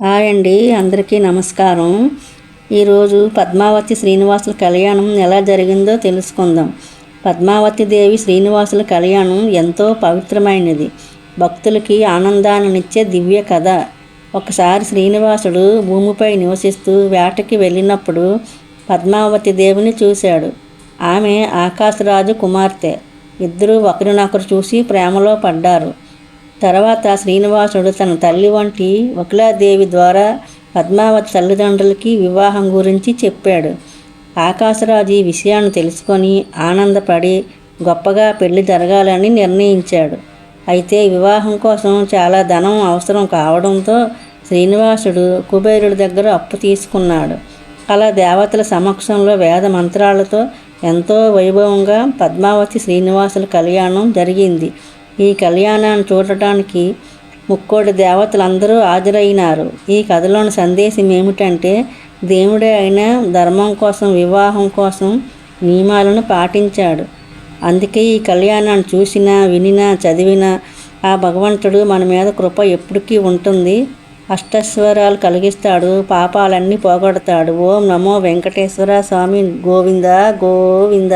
Hi అండి, అందరికీ నమస్కారం. ఈరోజు పద్మావతి శ్రీనివాసుల కళ్యాణం ఎలా జరిగిందో తెలుసుకుందాం. పద్మావతి దేవి శ్రీనివాసుల కళ్యాణం ఎంతో పవిత్రమైనది, భక్తులకి ఆనందాన్నిచ్చే దివ్య కథ. ఒకసారి శ్రీనివాసుడు భూమిపై నివసిస్తూ వేటకి వెళ్ళినప్పుడు పద్మావతి దేవిని చూశాడు. ఆమె ఆకాశరాజు కుమార్తె. ఇద్దరూ ఒకరినొకరు చూసి ప్రేమలో పడ్డారు. తర్వాత శ్రీనివాసుడు తన తల్లి వంటి వకులాదేవి ద్వారా పద్మావతి తల్లిదండ్రులకి వివాహం గురించి చెప్పాడు. ఆకాశరాజు ఈ విషయాన్ని తెలుసుకొని ఆనందపడి గొప్పగా పెళ్లి జరగాలని నిర్ణయించాడు. అయితే వివాహం కోసం చాలా ధనం అవసరం కావడంతో శ్రీనివాసుడు కుబేరుడి దగ్గర అప్పు తీసుకున్నాడు. అలా దేవతల సమక్షంలో వేద మంత్రాలతో ఎంతో వైభవంగా పద్మావతి శ్రీనివాసుల కళ్యాణం జరిగింది. ఈ కళ్యాణాన్ని చూడటానికి ముక్కోటి దేవతలందరూ హాజరైనారు. ఈ కథలోని సందేశం ఏమిటంటే, దేవుడే అయినా ధర్మం కోసం, వివాహం కోసం నియమాలను పాటించాడు. అందుకే ఈ కళ్యాణాన్ని చూసినా, వినినా, చదివినా ఆ భగవంతుడు మన మీద కృప ఎప్పటికీ ఉంటుంది. అష్టైశ్వర్యాలు కలిగిస్తాడు, పాపాలన్నీ పోగొడతాడు. ఓం నమో వెంకటేశ్వర స్వామి. గోవింద గోవింద.